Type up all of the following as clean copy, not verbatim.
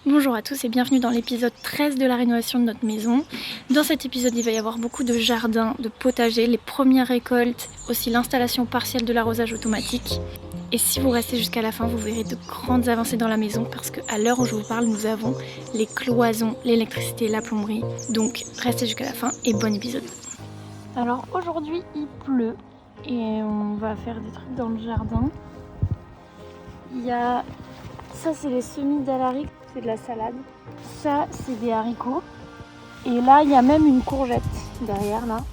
Bonjour à tous et bienvenue dans l'épisode 13 de la rénovation de notre maison. Dans cet épisode, il va y avoir beaucoup de jardins, de potagers, les premières récoltes, aussi l'installation partielle de l'arrosage automatique. Et si vous restez jusqu'à la fin, vous verrez de grandes avancées dans la maison parce qu'à l'heure où je vous parle, nous avons les cloisons, l'électricité, la plomberie. Donc restez jusqu'à la fin et bon épisode. Alors aujourd'hui, il pleut et on va faire des trucs dans le jardin. Il y a... Ça, c'est les semis d'alaric, c'est de la salade. Ça, c'est des haricots. Et là, il y a même une courgette derrière, là.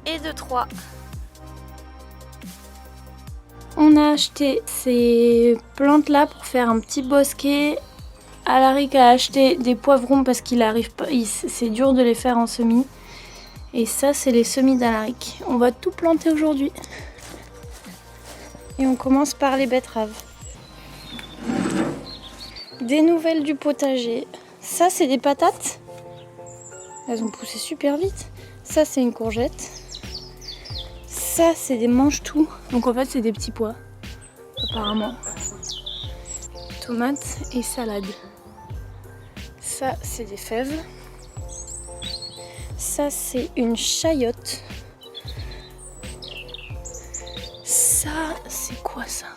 Et de 3. On a acheté ces plantes là pour faire un petit bosquet. Alaric a acheté des poivrons parce qu'il arrive pas, c'est dur de les faire en semis. Et ça, c'est les semis d'Alaric. On va tout planter aujourd'hui. Et on commence par les betteraves. Des nouvelles du potager. Ça, c'est des patates. Elles ont poussé super vite. Ça, c'est une courgette. Ça, c'est des mange-tout. Donc en fait, c'est des petits pois, apparemment. Tomates et salade. Ça, c'est des fèves. Ça, c'est une chayotte. Ça, c'est quoi ça?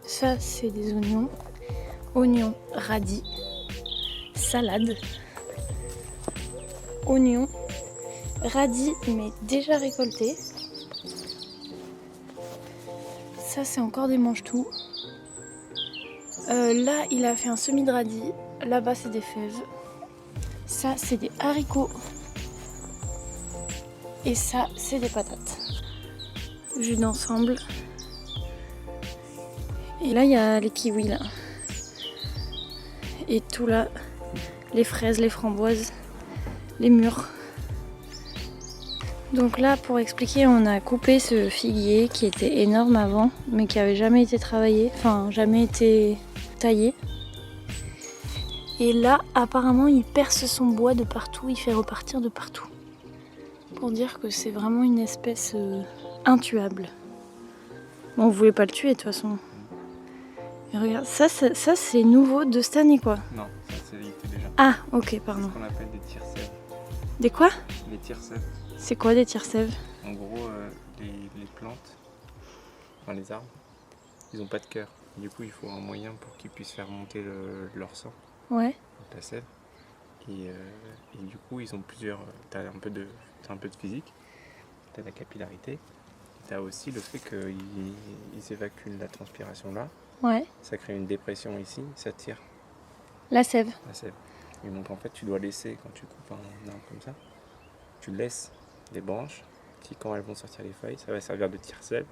Ça, c'est des oignons. Oignons radis. Salade. Oignons. Radis, mais déjà récoltés. Ça, c'est encore des mange-tout. Là, il a fait un semis de radis. Là-bas, c'est des fèves. Ça, c'est des haricots. Et ça, c'est des patates. Vue d'ensemble. Et là, il y a les kiwis, là. Et tout là, les fraises, les framboises, les mûres. Donc là, pour expliquer, on a coupé ce figuier qui était énorme avant, mais qui avait jamais été travaillé, enfin jamais été taillé. Et là, apparemment, il perce son bois de partout, il fait repartir de partout. Pour dire que c'est vraiment une espèce intuable. Bon, vous voulez pas le tuer de toute façon. Et regarde, ça c'est nouveau de cette année quoi. Non, ça était déjà. Ah, ok, pardon. C'est ce qu'on appelle des tire-sèves. Des quoi? Les tire-sèves. C'est quoi des tire-sèves? En gros, les plantes, enfin les arbres, ils ont pas de cœur. Du coup, il faut un moyen pour qu'ils puissent faire monter leur sang, Ouais. donc la sève. Et du coup, ils ont plusieurs. T'as un peu de physique, t'as la capillarité, t'as aussi le fait qu'ils évacuent la transpiration là. Ouais. Ça crée une dépression ici, ça tire La sève. la sève. Et donc en fait, tu dois laisser, quand tu coupes un arbre comme ça, tu laisses des branches qui, quand elles vont sortir les feuilles, ça va servir de tire-sève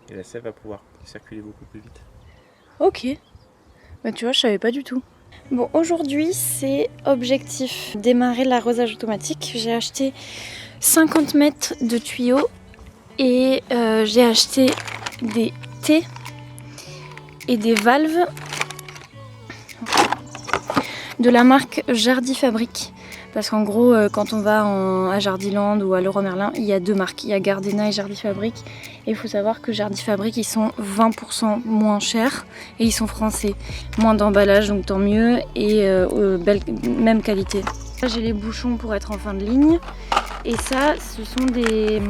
et la sève va pouvoir circuler beaucoup plus vite. Ok. Bah tu vois, je savais pas du tout. Bon, aujourd'hui, c'est objectif démarrer l'arrosage automatique. J'ai acheté 50 mètres de tuyaux et j'ai acheté des T et des valves de la marque Jardifabrique. Parce qu'en gros, quand on va à Jardiland ou à Leroy Merlin, il y a deux marques. Il y a Gardena et Jardifabrique. Et il faut savoir que Jardifabrique, ils sont 20% moins chers et ils sont français. Moins d'emballage, donc tant mieux. Et même qualité. Là, j'ai les bouchons pour être en fin de ligne. Et ça, ce sont des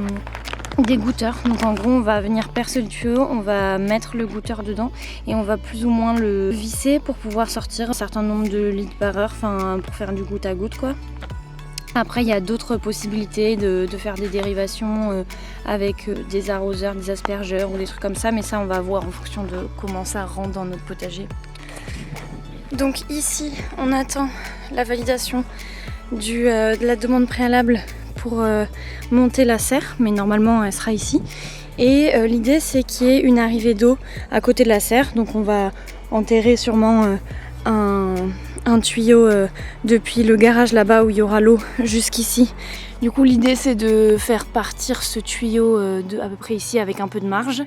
goûteurs. Donc en gros, on va venir percer le tuyau, on va mettre le goûteur dedans et on va plus ou moins le visser pour pouvoir sortir un certain nombre de litres par heure, enfin pour faire du goutte à goutte quoi. Après, il y a d'autres possibilités de faire des dérivations avec des arroseurs, des aspergeurs ou des trucs comme ça, mais ça, on va voir en fonction de comment ça rentre dans notre potager. Donc ici, on attend la validation de la demande préalable pour monter la serre, mais normalement, elle sera ici. Et l'idée, c'est qu'il y ait une arrivée d'eau à côté de la serre, donc on va enterrer sûrement un tuyau depuis le garage là-bas où il y aura l'eau jusqu'ici. Du coup, l'idée c'est de faire partir ce tuyau à peu près ici avec un peu de marge.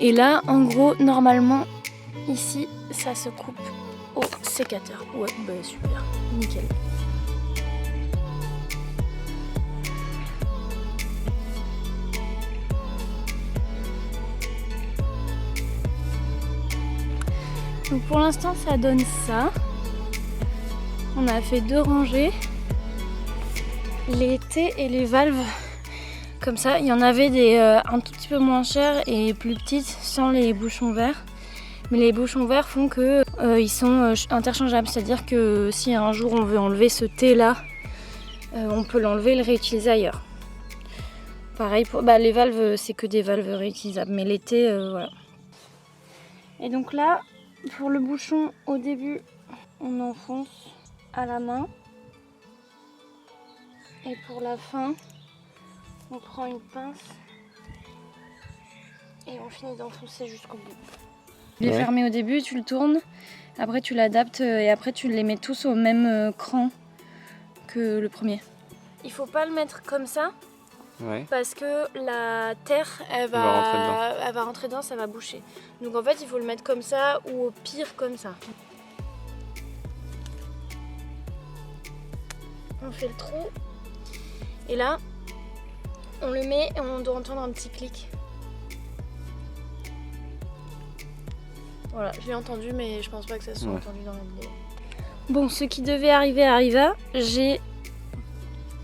Et là, en gros, normalement, ici, ça se coupe au sécateur. Ouais, bah super, nickel. Donc pour l'instant ça donne ça. On a fait 2 rangées. Les T et les valves, comme ça, il y en avait des un tout petit peu moins chères et plus petites sans les bouchons verts. Mais les bouchons verts font que ils sont interchangeables, c'est-à-dire que si un jour on veut enlever ce T là, on peut l'enlever et le réutiliser ailleurs. Pareil pour les valves, c'est que des valves réutilisables, mais les T, voilà. Et donc là, pour le bouchon, au début, on enfonce à la main. Et pour la fin, on prend une pince et on finit d'enfoncer jusqu'au bout. Il est fermé au début, tu le tournes, après tu l'adaptes et après tu les mets tous au même cran que le premier. Il faut pas le mettre comme ça. Ouais. Parce que la terre, elle va rentrer dedans, ça va boucher. Donc en fait, il faut le mettre comme ça ou au pire comme ça. On fait le trou. Et là, on le met et on doit entendre un petit clic. Voilà, je l'ai entendu, mais je pense pas que ça soit entendu dans la vidéo. Bon, ce qui devait arriver arriva. J'ai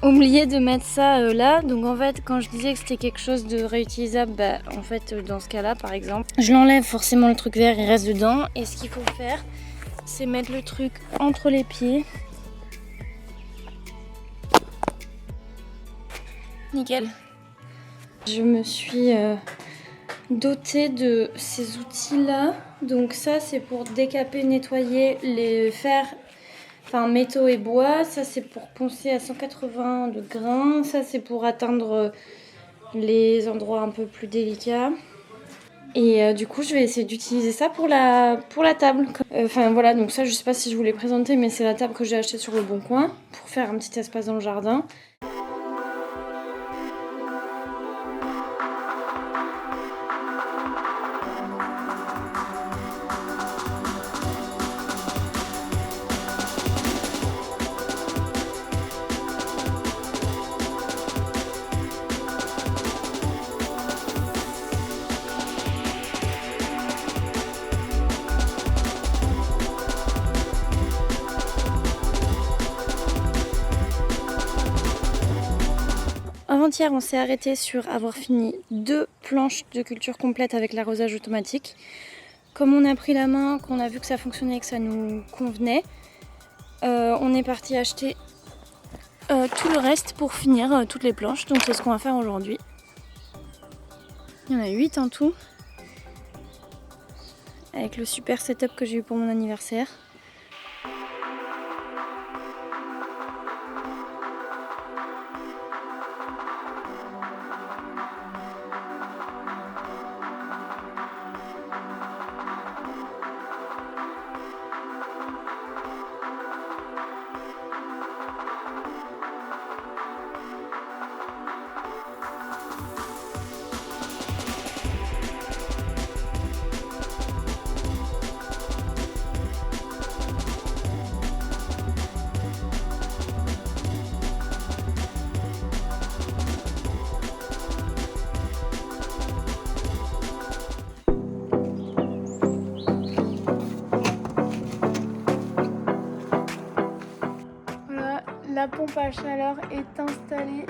oublié de mettre ça là, donc en fait quand je disais que c'était quelque chose de réutilisable, en fait dans ce cas là par exemple, je l'enlève, forcément le truc vert il reste dedans, et ce qu'il faut faire c'est mettre le truc entre les pieds. Nickel. Je me suis dotée de ces outils là, donc ça c'est pour décaper, nettoyer les fers, enfin métaux et bois, ça c'est pour poncer à 180 de grains, ça c'est pour atteindre les endroits un peu plus délicats. Et du coup je vais essayer d'utiliser ça pour la table. Enfin voilà, donc ça je sais pas si je vous l'ai présenté, mais c'est la table que j'ai achetée sur le Bon Coin pour faire un petit espace dans le jardin. Avant-hier, on s'est arrêté sur avoir fini 2 planches de culture complète avec l'arrosage automatique. Comme on a pris la main, qu'on a vu que ça fonctionnait et que ça nous convenait, on est parti acheter tout le reste pour finir toutes les planches. Donc c'est ce qu'on va faire aujourd'hui. Il y en a 8 en tout, avec le super setup que j'ai eu pour mon anniversaire. La pompe à chaleur est installée,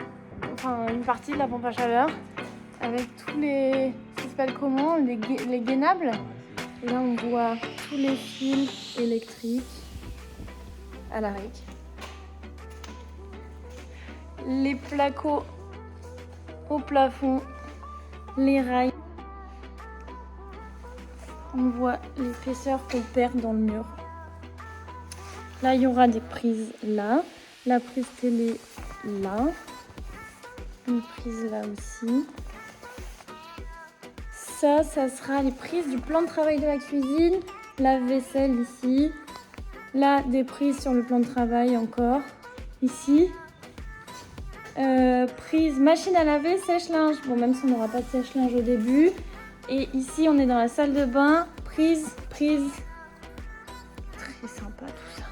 enfin une partie de la pompe à chaleur avec tous les s'appelle comment? Les gainables. Et là on voit tous les fils électriques à la RIC. Les placos au plafond, les rails. On voit l'épaisseur qu'on perd dans le mur. Là, il y aura des prises là, la prise télé là, une prise là aussi. Ça sera les prises du plan de travail de la cuisine, la vaisselle ici. Là, des prises sur le plan de travail encore, ici. Prise machine à laver, sèche-linge. Bon, même si on n'aura pas de sèche-linge au début. Et ici, on est dans la salle de bain. Prise. Très sympa tout ça.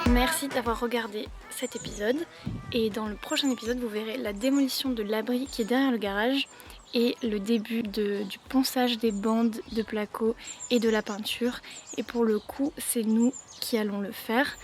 Merci d'avoir regardé cet épisode et dans le prochain épisode vous verrez la démolition de l'abri qui est derrière le garage et le début du ponçage des bandes de placo et de la peinture et pour le coup c'est nous qui allons le faire.